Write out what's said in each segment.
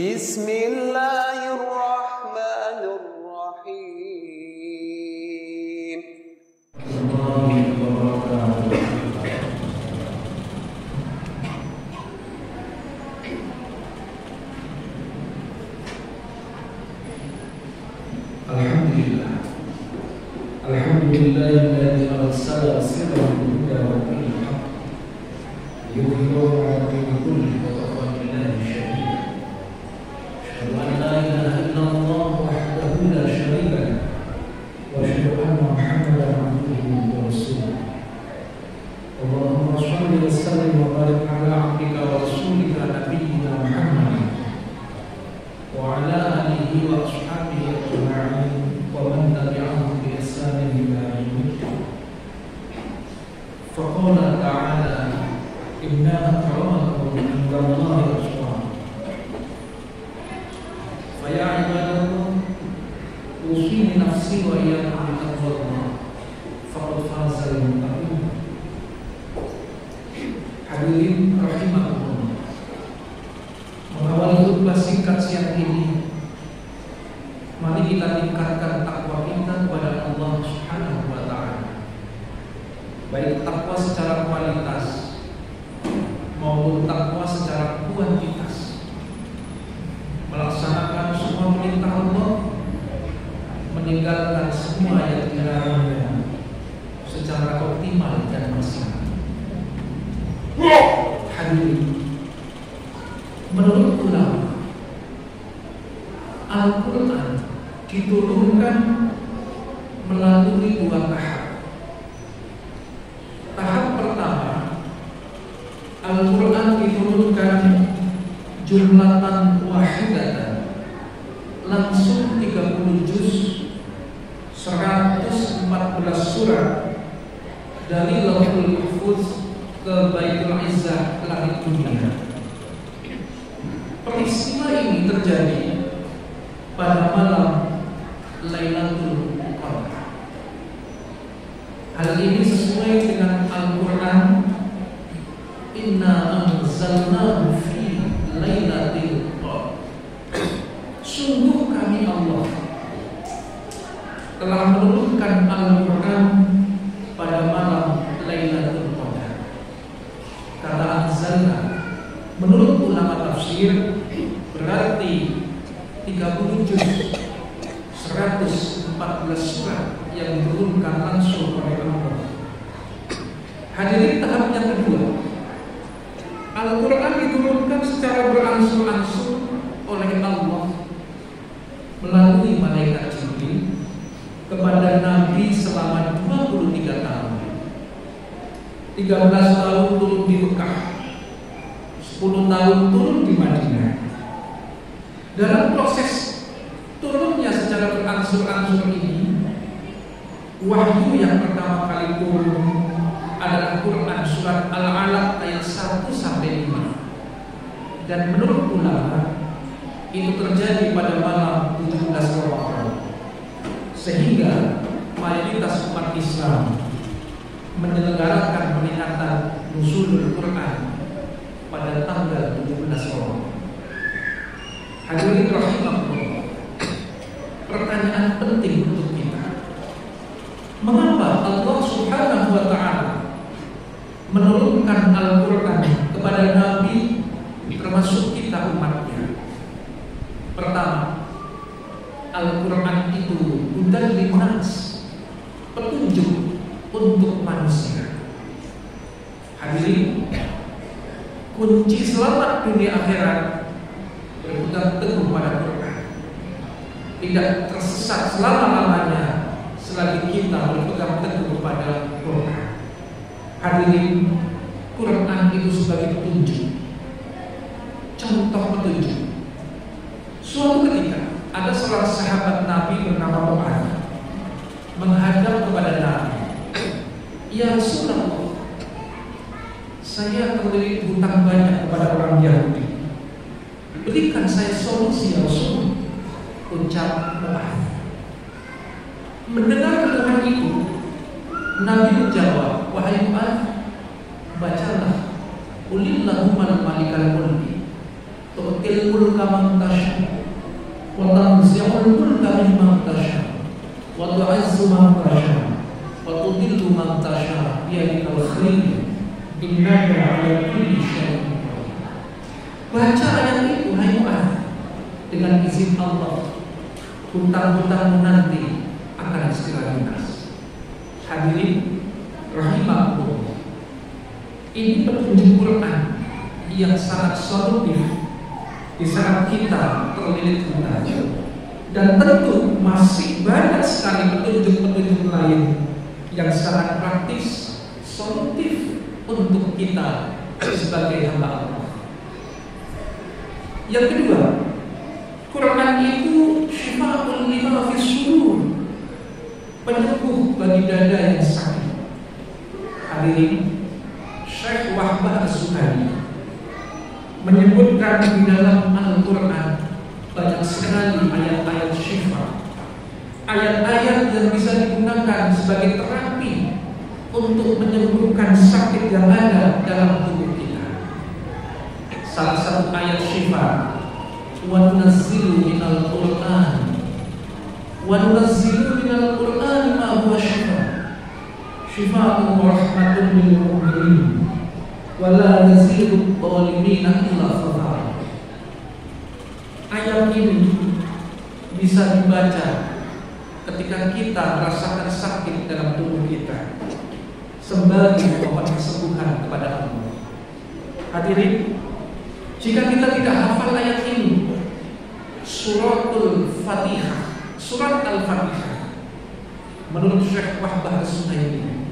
Bismillahirrahmanirrahim. Alhamdulillah. Alhamdulillahilladzi arsala rasulahu bil-huda wa dinil haqq liyudhhirahu 'ala dini kullihi wa kafa billahi shahida. Asyhadu an la ilaha illallah wahdahu la syarika lahu wa asyhadu anna Muhammadan 'abduhu wa rasuluh. Allahumma shalli wa sallim wa barik 'ala 'abdika wa rasulika nabiyyina Muhammad wa 'ala alihi wa ashabihi ajma'in wa man tabi'ahum bi ihsanin ila yaumil din. Faqala ta'ala inna akramakum 'indallahi atqakum. Fa ya ibadallah usini nafsi wa iyyakum bi taqwallah faqad fazal muttaqin. Hadirin rahimakumullah, mengawali khutbah singkat siang ini, mari kita tingkatkan takwa kita kepada Allah Subhanahu wa ta'ala, baik takwa secara kualitas maupun takwa secara kuantitas, melaksanakan semua perintah Allah, meninggalkan semua yang dilarangnya secara optimal dan maksimal. Hadirin, menurut ulama, Al-Quran diturunkan melalui dua tahap. Tahap pertama, Al-Quran diturunkan jumlatan wahidatan, langsung 30 juz, 114 surat, dari Lauhul Mahfuz ke Baitul Izzah langit dunia. Peristiwa ini terjadi pada malam Lailatul Qadar. Hal ini sesuai dengan Al-Quran, inna anzalnahu fi lailatul qadar. Sungguh kami Allah telah menurunkan Al-Quran pada malam Lailatul Qadar. Kata anzalna menurut ulama tafsir berarti 30 juz, 114 surat yang diturunkan langsung oleh Allah. Hadirin, tahap yang kedua, Al-Quran diturunkan secara berangsur-angsur oleh Allah melalui malaikat Jibril kepada Nabi selama 23 tahun. 13 tahun turun di Mekah, 10 tahun turun di Madinah. Dalam proses turunnya secara berangsur-angsur ini, wahyu yang pertama kali turun adalah Quran surat Al-Alaq ayat 1-5. Dan menurut ulama, itu terjadi pada malam 17 Ramadan, sehingga mayoritas umat Islam menyelenggarakan peringatan nuzulul Quran pada tanggal 17 Ramadan. Hadirin rahimakumullah, pertanyaan penting untuk kita, mengapa Allah Subhanahu wa ta'ala menurunkan Al-Quran kepada Nabi termasuk kita umatnya? Pertama, Al-Quran itu hudan linnas, petunjuk untuk manusia. Hadirin, kunci selamat dunia akhirat berpegang teguh pada Quran, tidak tersesat selama-lamanya selagi kita berpegang teguh pada Quran. Hadirin, Quran itu sebagai petunjuk, contoh petunjuk. Suatu ketika ada seorang sahabat Nabi bernama Mu'adz menghadap kepada Nabi, "Ya Rasulullah, saya terlilit hutang banyak kepada orang Yahudi. Berikan saya solusi ya Rasul," ucap Mu'adz. Mendengar keluhan itu, Nabi menjawab, "Wahai Mu'adz, bacalah Qulillahumma malikal mulki tu'ti tu'til mulka man tasha wa tanzi'ul mulka mimman tasha wa tu'izzu man tasha wa tudhillu man tasha biyadikal khair innaka 'ala kulli syai'in qadir. Baca ayat itu, hai Mu'adz, dengan izin Allah hutang-hutangmu nanti akan segera lunas. Hadirin rahimahullah, ini petunjuk Quran yang sangat solutif di saat kita terlilit hutang. Dan tentu masih banyak sekali petunjuk-petunjuk lain yang sangat praktis, solutif untuk kita sebagai hamba Allah. Yang kedua, Quran itu syifa'ul lima fis sudur, penyembuh bagi dada yang sakit. Hadirin, Syekh Wahbah As-Suhali menyebutkan di dalam Al-Quran banyak sekali ayat-ayat syifa, ayat-ayat yang bisa digunakan sebagai terapi untuk menyembuhkan sakit yang ada dalam tubuh kita. Salah satu ayat syifa, wa nunazzilu minal Qur'an ma huwa shifaa'un wa rahmatun lil mu'minin wa la yazidu adh-dhalimina illa khasara. Ayat ini bisa dibaca ketika kita merasakan sakit dalam tubuh kita sebagai obat kesembuhan kepada Allah. Hadirin, jika kita tidak hafal ayat ini, suratul Fatihah, surat Al-Fatihah, menurut Syekh Wahbah As-Suhaili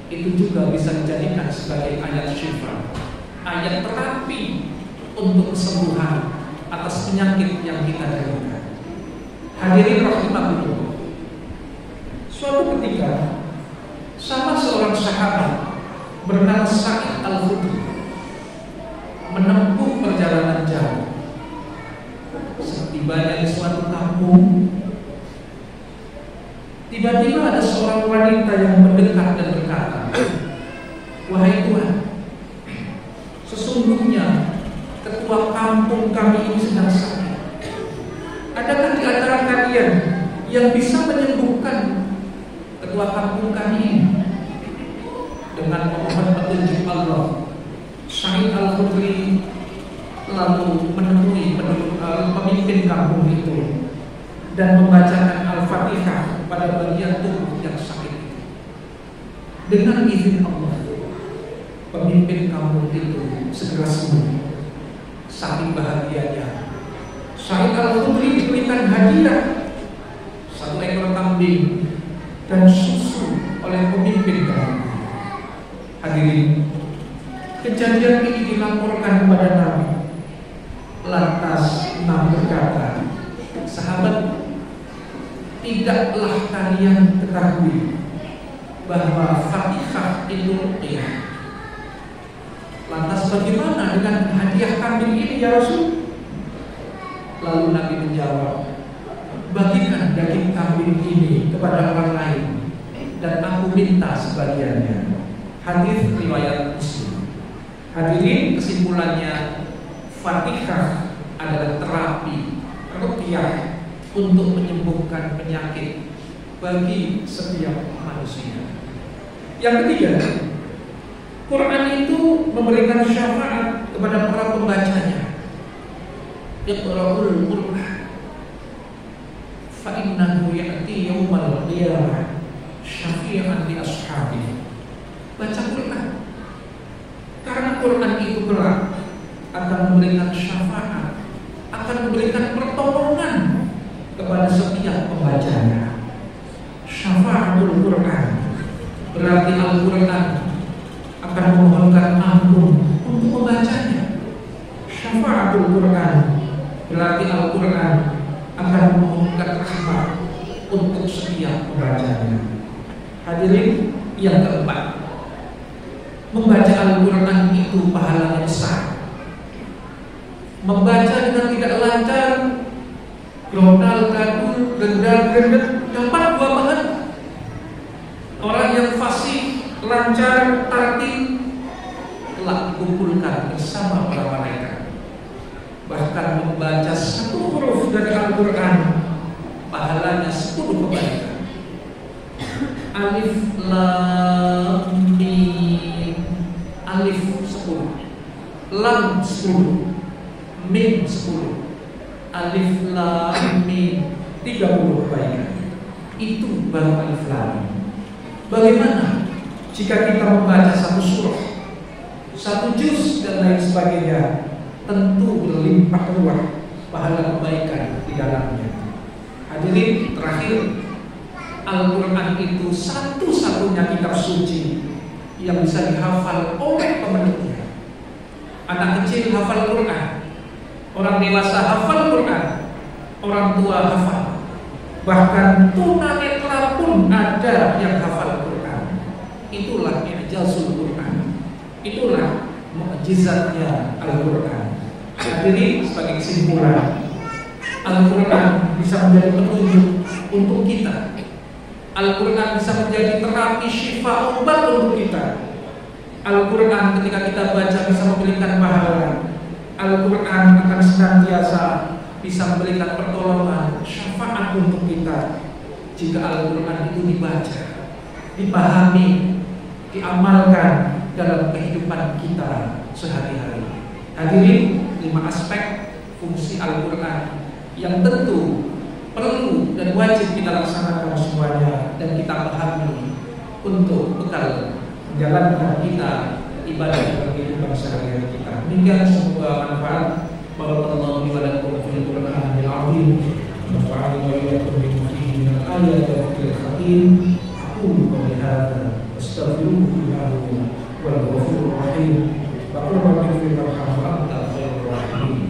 itu juga bisa dijadikan sebagai ayat syifa, ayat terapi untuk kesembuhan atas penyakit yang kita derita. Hadirin rahimahullah, suatu ketika sama seorang sahabat bernama Sa'id Al-Khudri menempuh perjalanan jauh. Setibanya di suatu kampung, tiba-tiba ada seorang wanita yang mendekat dan berkata, "Wahai Tuhan, sesungguhnya ketua kampung kami ini sedang sakit. Adakah di antara kalian yang bisa menyembuhkan ketua kampung kami ini?" Dengan memohon petunjuk Allah, Sa'id Al-Khudri lalu menemui pemimpin kampung itu dan membacakan Al-Fatihah pada bagian tubuh yang sakit itu. Dengan izin Allah, pemimpin kampung itu segera sembuh. Saking bahagianya, Sa'id Al-Khudri diberikan hadiah 1 ekor kambing dan susu oleh pemimpin kampung. Hadirin, kejadian ini dilaporkan kepada Nabi. Lantas Nabi berkata, "Sahabat, tidaklah kalian ketahui bahwa Fatihah itu ruqyah. Lantas bagaimana dengan hadiah kambing ini ya Rasul?" Lalu Nabi menjawab, "Bagikan daging kambing ini kepada orang lain dan aku minta sebagiannya." Hadis riwayat Muslim. Hadirin, kesimpulannya, Fatihah adalah terapi ruqyah untuk menyembuhkan penyakit bagi setiap manusia. Yang ketiga, Quran itu memberikan syafaat kepada para pembacanya. Iqra'ul Qur'an fa innahu ya'ti yaumal qiyamah syafi'an li ashabihi. Baca Quran, karena Quran itu kelak akan memberikan syafaat, akan memberikan pertolongan kepada setiap pembacanya. Syafaatul Quran berarti Al-Quran akan memohonkan ampun untuk membacanya. Syafaatul Quran berarti Al-Quran akan memohonkan rahmat untuk setiap pembacanya. Hadirin, yang keempat, membaca Al-Quran itu pahalanya besar. Membaca dengan tidak lancar, grontal, gadul, gendal, gendet, dapat dua bahan. Orang yang fasih, lancar, tartil telah dikumpulkan bersama para malaikat. Bahkan membaca satu huruf dari Al-Quran, pahalanya 10 kebaikan. Alif lam mim. Alif 10, lam 10, mim 10. Alif lam mim 30 kebaikan. Itu baru alif lam. Bagaimana jika kita membaca satu surah, satu juz dan lain sebagainya? Tentu berlimpah ruah pahala kebaikan di dalamnya. Hadirin, terakhir, Al-Quran itu satu-satunya kitab suci yang bisa dihafal oleh pemeluknya. Anak kecil hafal Quran, orang dewasa hafal Quran, orang tua hafal, bahkan tunanetra pun ada yang hafal Quran. Itulah i'jazul Quran, itulah mukjizatnya Al-Quran. Hadirin, sebagai kesimpulan, Al-Quran bisa menjadi petunjuk untuk kita. Al-Quran bisa menjadi terapi syifa, obat untuk kita. Al-Quran ketika kita baca bisa memberikan pahala. Al-Quran akan senantiasa bisa memberikan pertolongan, syafaat untuk kita. Jika Al-Quran itu dibaca, dipahami, diamalkan dalam kehidupan kita sehari-hari. Hadirin, 5 aspek fungsi Al-Quran yang tentu perlu dan wajib kita laksanakan semuanya dan kita pahami untuk bekal menjalankan kita ibadah dalam kehidupan sehari-hari kita. Demikian, semoga manfaat. Barakallahu li wa lakum fil Qur'anil azim. Nafa'ani wa iyyakum bima fihi min al-ayati wa dhikril hakim. Aqulu qawli hadza astaghfiruhu innahu huwal ghafurur rahim. Wa qul rabbi ighfir warham wa anta khairur rahimin.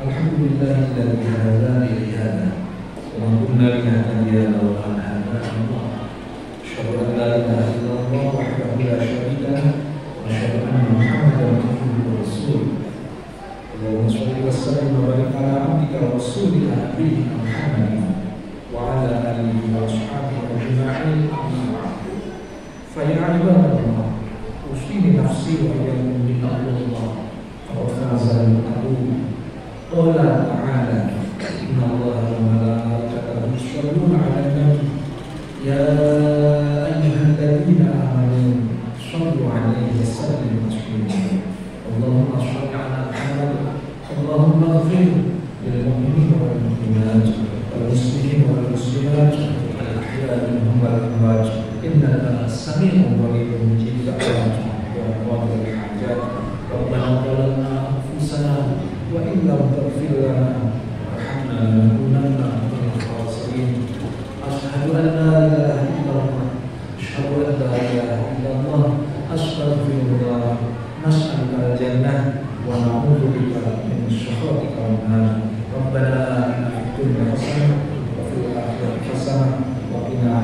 Alhamdulillahilladzi hadana li hadza wa ma kunna linahtadiya lawla an hadana Allah. Asyhadu an la ilaha illallah wahdahu la syarika lahu wa asyhadu anna Muhammadan abduhu wa rasuluh. Allahumma shalli wa sallim wa barik ala abdika wa rasulika nabiyyina Muhammadin wa ala alihi wa ashabihi ajma'in. Amma ba'd. Fa ya ibadallah, usini nafsi wa iyyakum bi taqwallah. Faqad faza al-muttaqun. Qala ta'ala, inna Allaha wa malaikatahu yusholluna 'alan nabi ya ayyuhalladzina amanu shallu 'alaihi wa sallimu taslima. Allahumma shalli 'ala Muhammad. Allahumma ighfir lil mu'minina wal mu'minat wal muslimina wal muslimat al ahya'i minhum wal amwat innaka samii'un qaribun mujibud da'wat ya qadil hajat. Rabbana zalamna anfusana wa in lam taghfir lana warhamna lanakunanna minal khasirin. Asyhadu an la ilaha illallah, asyhadu an la ilaha illallah, astaghfirullah, nas'aluka al-jannah wa na'udzubika min syakhatika wan nar. Rabbana atina fid dunya hasanah wa fil akhirati hasanah wa qina